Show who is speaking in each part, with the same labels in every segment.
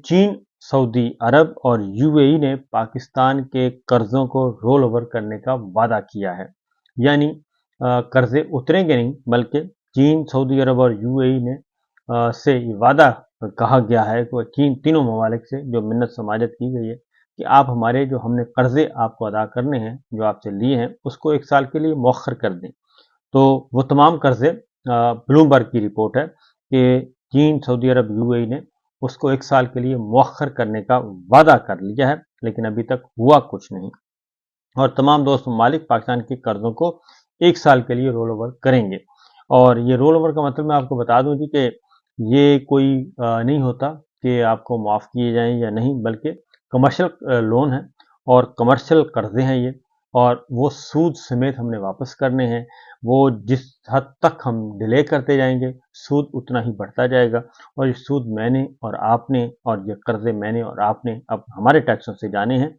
Speaker 1: चीन, सऊदी अरब और यूएई ने पाकिस्तान के कर्जों को रोल ओवर करने का वादा किया है। यानी कर्जे उतरेंगे नहीं, बल्कि चीन, सऊदी अरब और यूएई ने से ये वादा कहा गया है कि चीन तीनों ममालिक से जो मिन्नत समाजत की गई है कि आप हमारे जो हमने कर्जे आपको अदा करने हैं, जो आपसे लिए हैं, उसको 1 साल के लिए मौखर कर दें। तो वो तमाम कर्जे, ब्लूमबर्ग की रिपोर्ट है कि चीन, सऊदी अरब, यूएई ने उसको 1 साल के लिए मौखर करने का वादा कर लिया है, लेकिन अभी तक हुआ कुछ नहीं। और तमाम दोस्त ममालिक पाकिस्तान के कर्जों को 1 साल के लिए रोल ओवर करेंगे। और ये रोल ओवर का मतलब मैं आपको बता दूं जी कि ये कोई नहीं होता कि आपको माफ़ किए जाएं या नहीं, बल्कि कमर्शियल लोन है और कमर्शियल कर्जे हैं ये, और वो सूद समेत हमने वापस करने हैं। वो जिस हद तक हम डिले करते जाएंगे, सूद उतना ही बढ़ता जाएगा, और ये सूद मैंने और आपने, और ये कर्जे मैंने और आपने अब हमारे टैक्सों से जाने हैं,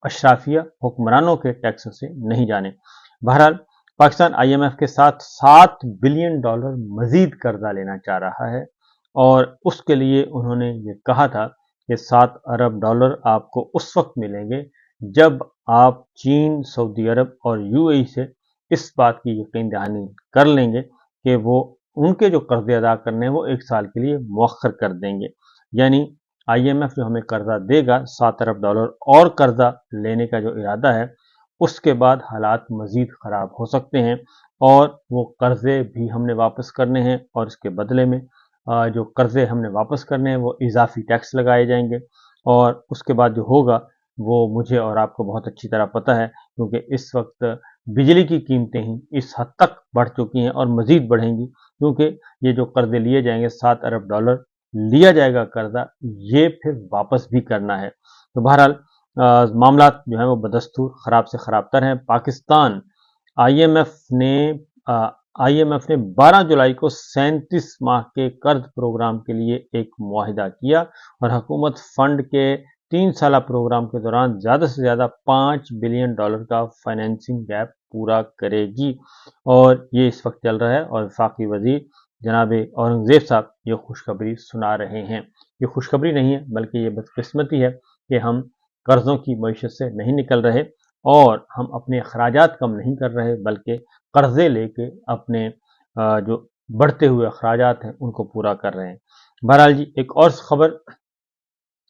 Speaker 1: अशराफिया हुक्मरानों के टैक्सों से नहीं जाने। बहरहाल पाकिस्तान आईएमएफ के साथ $7 बिलियन मजीद कर्जा लेना चाह रहा है, और उसके लिए उन्होंने ये कहा था कि $7 अरब आपको उस वक्त मिलेंगे जब आप चीन, सऊदी अरब और यूएई से इस बात की यकीन दहानी कर लेंगे कि वो उनके जो कर्जे अदा करने हैं वो 1 साल के लिए मौखर कर देंगे। यानी आईएमएफ जो हमें कर्जा देगा $7 अरब और कर्जा लेने का जो इरादा है, उसके बाद हालात मजीद ख़राब हो सकते हैं, और वो कर्जे भी हमने वापस करने हैं, और इसके बदले में जो कर्जे हमने वापस करने हैं वो इजाफी टैक्स लगाए जाएंगे। और उसके बाद जो होगा वो मुझे और आपको बहुत अच्छी तरह पता है, क्योंकि इस वक्त बिजली की कीमतें ही इस हद तक बढ़ चुकी हैं और मजीद बढ़ेंगी, क्योंकि ये जो कर्जे लिए जाएंगे $7 अरब लिया जाएगा कर्जा, ये फिर वापस भी करना है। तो बहरहाल मामलात जो है वो बदस्तूर ख़राब से ख़राब तर हैं। पाकिस्तान आईएमएफ ने आईएमएफ ने 12 जुलाई को 37 माह के कर्ज प्रोग्राम के लिए एक मुआहिदा किया, और हुकूमत फंड के 3 साला प्रोग्राम के दौरान ज़्यादा से ज़्यादा $5 बिलियन का फाइनेंसिंग गैप पूरा करेगी। और ये इस वक्त चल रहा है, और वफाकी वजीर जनाब औरंगजेब साहब ये खुशखबरी सुना रहे हैं। ये खुशखबरी नहीं है, बल्कि ये बदकिस्मती है कि हम कर्ज़ों की मईशत से नहीं निकल रहे, और हम अपने अखराजात कम नहीं कर रहे, बल्कि कर्जे लेके अपने जो बढ़ते हुए अखराजात हैं उनको पूरा कर रहे हैं। बहरहाल जी, एक और खबर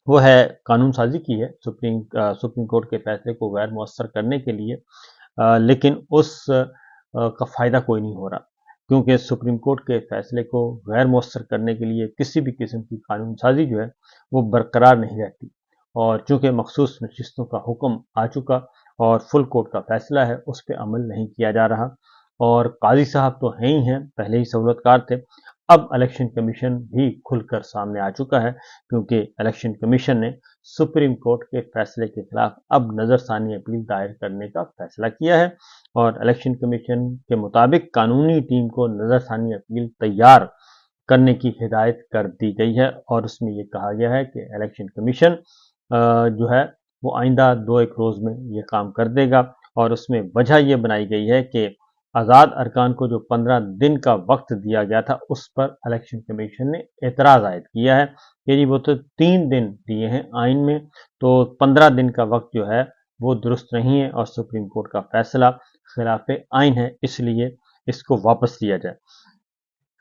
Speaker 1: वो है कानून साजी की है सुप्रीम कोर्ट के फैसले को गैर मुअस्सर करने के लिए, लेकिन उस का फ़ायदा कोई नहीं हो रहा, क्योंकि सुप्रीम कोर्ट के फैसले को गैर मुअस्सर करने के लिए किसी भी किस्म की कानून साजी जो है वो बरकरार नहीं रहती। और चूँकि मखसूस नशिस्तों का हुक्म आ चुका और फुल कोर्ट का फैसला है, उस पर अमल नहीं किया जा रहा, और काजी साहब तो हैं ही हैं, पहले ही सहूलतकार थे। अब इलेक्शन कमीशन भी खुलकर सामने आ चुका है, क्योंकि इलेक्शन कमीशन ने सुप्रीम कोर्ट के फैसले के खिलाफ अब नज़रसानी अपील दायर करने का फैसला किया है, और इलेक्शन कमीशन के मुताबिक कानूनी टीम को नज़रसानी अपील तैयार करने की हिदायत कर दी गई है, और उसमें ये कहा गया है कि इलेक्शन कमीशन जो है वो आइंदा 2-1 रोज़ में ये काम कर देगा। और उसमें वजह ये बनाई गई है कि आज़ाद अरकान को जो 15 दिन का वक्त दिया गया था, उस पर इलेक्शन कमीशन ने एतराज़ आयद किया है कि जी वो तो 3 दिन दिए हैं आइन में, तो 15 दिन का वक्त जो है वो दुरुस्त नहीं है, और सुप्रीम कोर्ट का फैसला खिलाफ आइन है, इसलिए इसको वापस लिया जाए।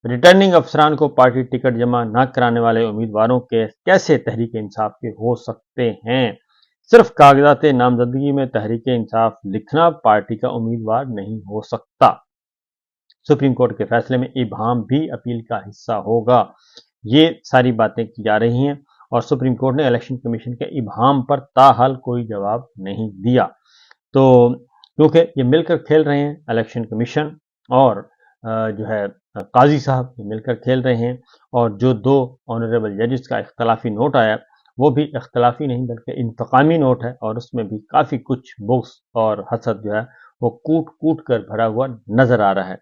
Speaker 1: रिटर्निंग अफसरान को पार्टी टिकट जमा न कराने वाले उम्मीदवारों के कैसे तहरीक इंसाफ के हो सकते हैं? सिर्फ कागजात नामजदगी में तहरीक इंसाफ लिखना पार्टी का उम्मीदवार नहीं हो सकता। सुप्रीम कोर्ट के फैसले में इबहम भी अपील का हिस्सा होगा। ये सारी बातें की जा रही हैं, और सुप्रीम कोर्ट ने इलेक्शन कमीशन के इबहम पर ताहाल कोई जवाब नहीं दिया। तो क्योंकि ये मिलकर खेल रहे हैं, इलेक्शन कमीशन और जो है काजी साहब मिलकर खेल रहे हैं, और जो 2 ऑनरेबल जजेस का इख्तलाफी नोट आया, वो भी इख्तलाफी नहीं बल्कि इंतकामी नोट है, और उसमें भी काफ़ी कुछ बुग़्ज़ और हसद जो है वो कूट कूट कर भरा हुआ नज़र आ रहा है।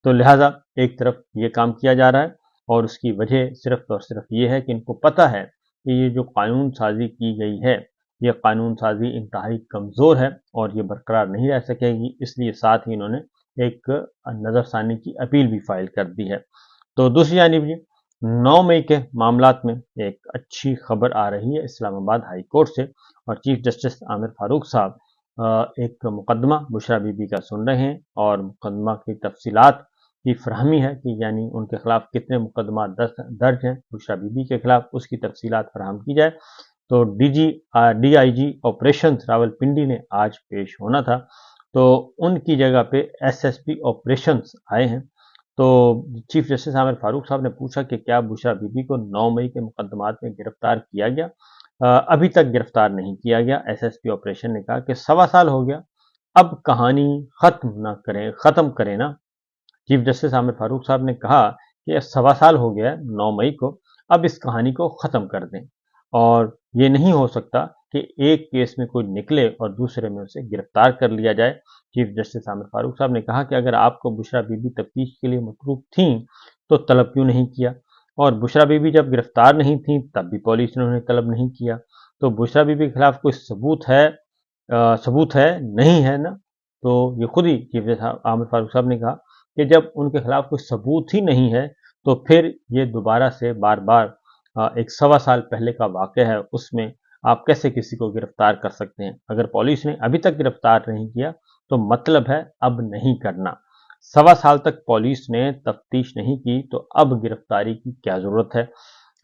Speaker 1: तो लिहाजा एक तरफ ये काम किया जा रहा है, और उसकी वजह सिर्फ और सिर्फ ये है कि इनको पता है कि ये जो कानून साजी की गई है, ये कानून साजी इंतहाई कमज़ोर है और ये बरकरार नहीं रह सकेगी, इसलिए साथ ही इन्होंने एक नज़रसानी की अपील भी फाइल कर दी है। तो दूसरी जानिब 9 मई के मामलात में एक अच्छी खबर आ रही है इस्लामाबाद हाई कोर्ट से, और चीफ जस्टिस आमिर फारूक साहब एक मुकदमा बुशरा बीबी का सुन रहे हैं, और मुकदमा की तफसीलात की फरहमी है कि यानी उनके खिलाफ कितने मुकदमा दर्ज हैं बुशरा बीबी के खिलाफ, उसकी तफसीलात फराहम की जाए। तो DIG ऑपरेशन रावलपिंडी ने आज पेश होना था, तो उनकी जगह पे SSP ऑपरेशंस आए हैं। तो चीफ जस्टिस आमिर फारूक साहब ने पूछा कि क्या बुशरा बीबी को 9 मई के मुकदमात में गिरफ्तार किया गया? अभी तक गिरफ्तार नहीं किया गया। SSP ऑपरेशन ने कहा कि 1.25 साल हो गया, अब कहानी खत्म करें ना। चीफ जस्टिस आमिर फारूक साहब ने कहा कि 1.25 साल हो गया है 9 मई को, अब इस कहानी को ख़त्म कर दें, और ये नहीं हो सकता कि एक केस में कोई निकले और दूसरे में उसे गिरफ्तार कर लिया जाए। चीफ जस्टिस आमिर फारूक साहब ने कहा कि अगर आपको बुशरा बीबी तफ्तीश के लिए मतरूक थी तो तलब क्यों नहीं किया, और बुशरा बीबी जब गिरफ्तार नहीं थी तब भी पुलिस ने उन्हें तलब नहीं किया। तो बुशरा बीबी के खिलाफ कोई सबूत है नहीं है ना। तो ये खुद ही चीफ जस्टिस आमिर फारूक साहब ने कहा कि जब उनके खिलाफ कोई सबूत ही नहीं है तो फिर ये दोबारा से बार बार एक 1.25 साल पहले का वाक़या है, उसमें आप कैसे किसी को गिरफ्तार कर सकते हैं? अगर पुलिस ने अभी तक गिरफ्तार नहीं किया तो मतलब है अब नहीं करना। 1.25 साल तक पुलिस ने तफ्तीश नहीं की तो अब गिरफ्तारी की क्या ज़रूरत है?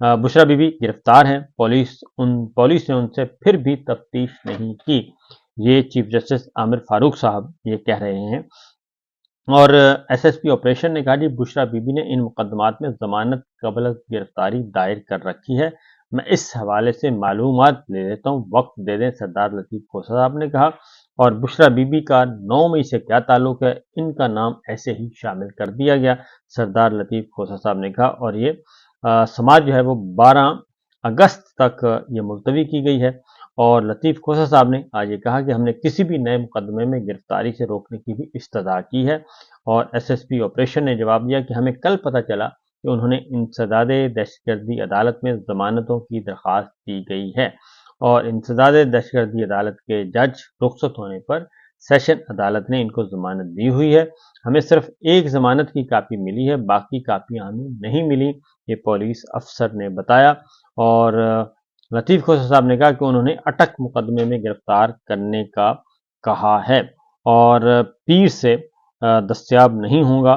Speaker 1: बुशरा बीबी गिरफ्तार हैं, पुलिस ने उनसे फिर भी तफ्तीश नहीं की। ये चीफ जस्टिस आमिर फारूक साहब ये कह रहे हैं। और SSP ऑपरेशन ने कहा जी बुशरा बीबी ने इन मुकदमात में जमानत कबल गिरफ्तारी दायर कर रखी है। मैं इस हवाले से मालूमात ले लेता हूँ, वक्त दे दें। सरदार लतीफ़ खोसा साहब ने कहा, और बुशरा बीबी का 9 मई से क्या ताल्लुक है, इनका नाम ऐसे ही शामिल कर दिया गया। सरदार लतीफ़ खोसा साहब ने कहा, और ये समाज जो है वो 12 अगस्त तक ये मुलतवी की गई है। और लतीफ़ खोसा साहब ने आज ये कहा कि हमने किसी भी नए मुकदमे में गिरफ्तारी से रोकने की भी इस्तदा की है। और SSP ऑपरेशन ने जवाब दिया कि हमें कल पता चला कि उन्होंने इंसदाद दहशतगर्दी अदालत में ज़मानतों की दरख्वास्त दी गई है, और इंसदाद दहशतगर्दी अदालत के जज रुखसत होने पर सेशन अदालत ने इनको ज़मानत दी हुई है। हमें सिर्फ एक ज़मानत की कापी मिली है, बाकी कापियाँ हमें नहीं मिली, ये पुलिस अफसर ने बताया। और लतीफ़ खोसा साहब ने कहा कि उन्होंने अटक मुकदमे में गिरफ्तार करने का कहा है, और पीर से दस्तयाब नहीं होगा।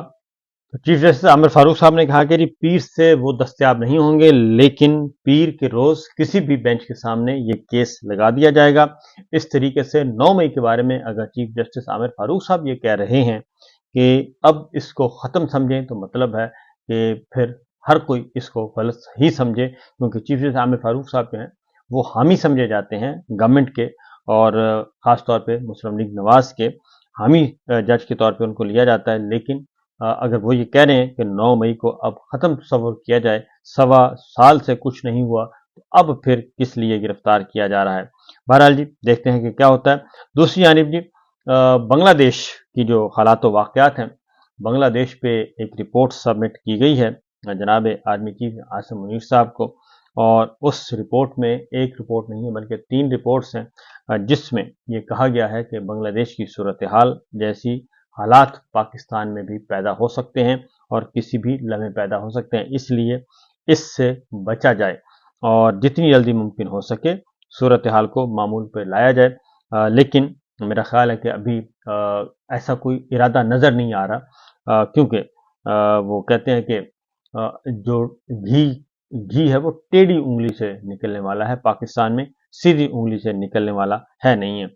Speaker 1: तो चीफ जस्टिस आमिर फारूक साहब ने कहा कि जी पीर से वो दस्तयाब नहीं होंगे, लेकिन पीर के रोज़ किसी भी बेंच के सामने ये केस लगा दिया जाएगा। इस तरीके से 9 मई के बारे में अगर चीफ जस्टिस आमिर फारूक साहब ये कह रहे हैं कि अब इसको ख़त्म समझें, तो मतलब है कि फिर हर कोई इसको गलत ही समझे, क्योंकि चीफ जस्टिस आमिर फारूक साहब जो हैं वो हामी समझे जाते हैं गवर्नमेंट के, और ख़ास तौर पे मुस्लिम लीग नवाज के हामी जज के तौर पे उनको लिया जाता है। लेकिन अगर वो ये कह रहे हैं कि 9 मई को अब ख़त्म तस्वुर किया जाए, 1.25 साल से कुछ नहीं हुआ, तो अब फिर किस लिए गिरफ्तार किया जा रहा है? बहरहाल जी देखते हैं कि क्या होता है। दूसरी जानिब जी बांग्लादेश की जो हालात व वाक़यात हैं, बांग्लादेश पे एक रिपोर्ट सबमिट की गई है जनाब आर्मी चीफ आसिम मुनीर साहब को, और उस रिपोर्ट में एक रिपोर्ट नहीं है बल्कि 3 रिपोर्ट्स हैं, जिसमें ये कहा गया है कि बांग्लादेश की सूरत हाल जैसी हालात पाकिस्तान में भी पैदा हो सकते हैं, और किसी भी लम्हे पैदा हो सकते हैं, इसलिए इससे बचा जाए और जितनी जल्दी मुमकिन हो सके सूरत हाल को मामूल पर लाया जाए। लेकिन मेरा ख्याल है कि अभी ऐसा कोई इरादा नज़र नहीं आ रहा, क्योंकि वो कहते हैं कि जो घी है वो टेढ़ी उंगली से निकलने वाला है, पाकिस्तान में सीधी उंगली से निकलने वाला है नहीं है।